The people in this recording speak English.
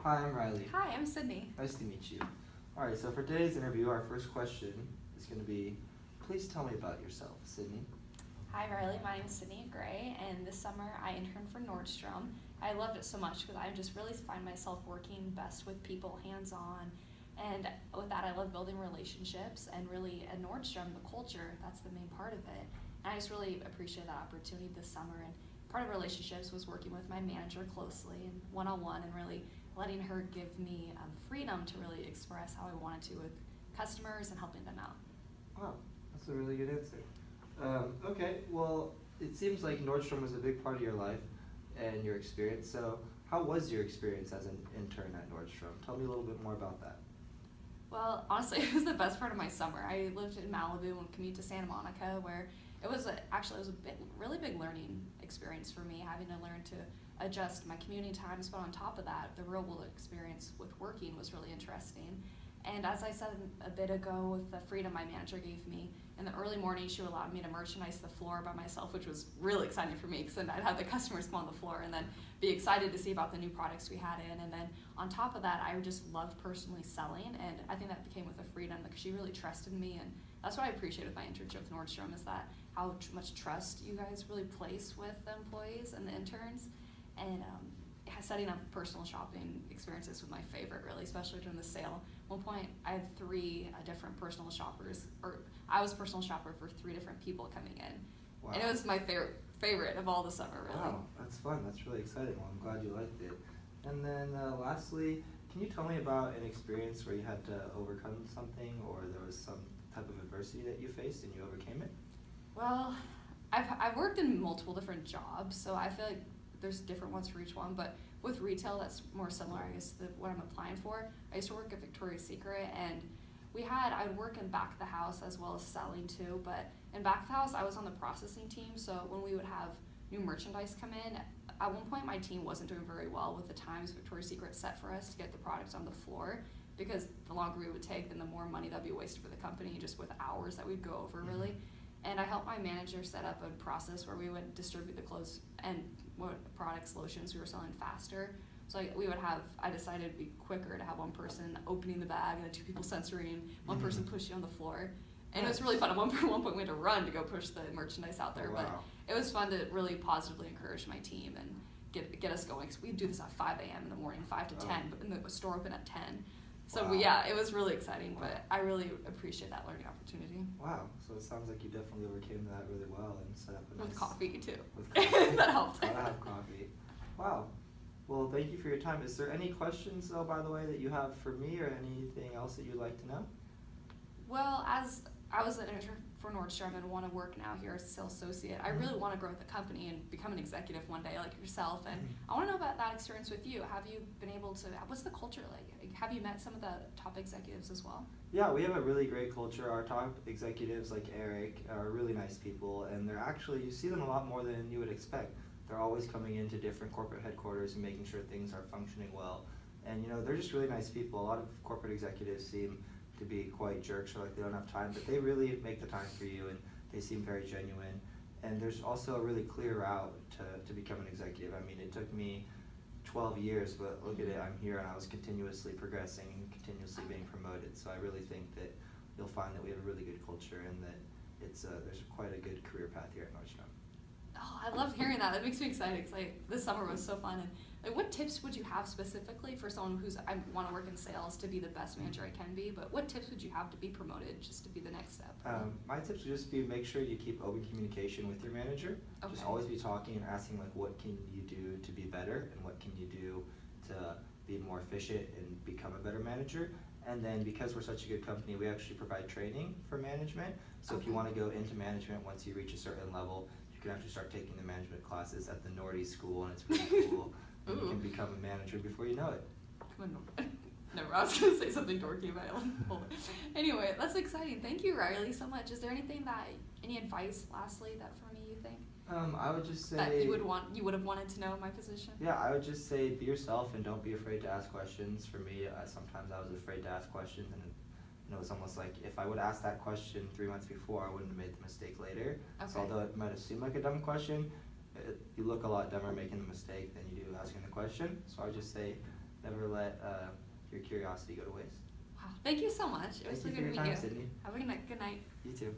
Hi, I'm Riley. Hi, I'm Sydney. Nice to meet you. Alright, so for today's interview, our first question is going to be, please tell me about yourself, Sydney. Hi, Riley. My name is Sydney Gray, and this summer I interned for Nordstrom. I loved it so much because I just really find myself working best with people hands on. And with that, I love building relationships, and really at Nordstrom, the culture, that's the main part of it. And I just really appreciate that opportunity this summer. And part of relationships was working with my manager closely and one on one, and really letting her give me freedom to really express how I wanted to with customers and helping them out. Wow, that's a really good answer. Okay, well, it seems like Nordstrom was a big part of your life and your experience. So, how was your experience as an intern at Nordstrom? Tell me a little bit more about that. Well, honestly, it was the best part of my summer. I lived in Malibu and commuted to Santa Monica, where actually it was a really big learning experience for me, having to learn to adjust my commuting times. But on top of that, the real world experience with working was really interesting. And as I said a bit ago, with the freedom my manager gave me, in the early morning, she allowed me to merchandise the floor by myself, which was really exciting for me because then I'd have the customers come on the floor and then be excited to see about the new products we had in. And then on top of that, I just loved personally selling, and I think that became with the freedom because she really trusted me, and that's what I appreciate with my internship with Nordstrom is that how much trust you guys really place with the employees and the interns, and setting up personal shopping experiences was my favorite, really, especially during the sale. One point, I had three different personal shoppers, or I was personal shopper for three different people coming in, Wow. and it was my favorite of all the summer, really. Wow, that's fun. That's really exciting. Well, I'm glad you liked it. And then lastly, can you tell me about an experience where you had to overcome something or there was some type of adversity that you faced and you overcame it? Well, I've worked in multiple different jobs, so I feel like there's different ones for each one. But with retail, that's more similar, I guess, to what I'm applying for. I used to work at Victoria's Secret, and I would work in back of the house as well as selling too. But in back of the house, I was on the processing team, so when we would have new merchandise come in, at one point my team wasn't doing very well with the times Victoria's Secret set for us to get the products on the floor, because the longer we would take, then the more money that would be wasted for the company just with hours that we'd go over, really. And I helped my manager set up a process where we would distribute the clothes and what products, lotions we were selling faster. So I decided it'd be quicker to have one person opening the bag and then two people censoring, one person pushing on the floor. And it was really fun. At one point we had to run to go push the merchandise out there. Oh, wow. But it was fun to really positively encourage my team and get us going. Because we do this at 5 a.m. in the morning, 5 to 10, but the store open at 10. So Wow. it was really exciting, Wow. but I really appreciate that learning opportunity. Wow, so it sounds like you definitely overcame that really well and set up a nice... With coffee too. With coffee. That helped. Gotta have coffee. Wow. Well, thank you for your time. Is there any questions, though, by the way, that you have for me or anything else that you'd like to know? Well, as I was an intern for Nordstrom and want to work now here as a sales associate, I really want to grow with the company and become an executive one day like yourself. And I want to know about that experience with you. Have you been able to, what's the culture like? Have you met some of the top executives as well? Yeah, we have a really great culture. Our top executives, like Eric, are really nice people, and they're actually, you see them a lot more than you would expect. They're always coming into different corporate headquarters and making sure things are functioning well. And they're just really nice people. A lot of corporate executives seem to be quite jerks or like they don't have time, but they really make the time for you, and they seem very genuine. And there's also a really clear route to become an executive. I mean, it took me 12 years, but look at it, I'm here and I was continuously progressing and continuously being promoted. So I really think that you'll find that we have a really good culture and that there's quite a good career path here at Nordstrom. Oh, I love hearing that. That makes me excited because this summer was so fun. And what tips would you have specifically for someone I want to work in sales to be the best manager I can be? But what tips would you have to be promoted just to be the next step? My tips would just be make sure you keep open communication with your manager. Okay. Just always be talking and asking like what can you do to be better and what can you do to be more efficient and become a better manager. And then because we're such a good company, we actually provide training for management. So if you want to go into management once you reach a certain level, you can actually start taking the management classes at the Nordy School, and it's really cool. And you can become a manager before you know it. Never, I was going to say something dorky about it. Anyway, that's exciting. Thank you, Riley, so much. Is there any advice, lastly, that for me you think? I would just say that you would have wanted to know in my position? Yeah, I would just say be yourself and don't be afraid to ask questions. For me, sometimes I was afraid to ask questions, and it's almost like if I would ask that question 3 months before, I wouldn't have made the mistake later. Okay. So although it might have seemed like a dumb question, you look a lot dumber making the mistake than you do asking the question. So I would just say never let your curiosity go to waste. Wow, thank you so much. It was Thank so you good for to your meet time, you. Sydney. Have a good night. Good night. You too.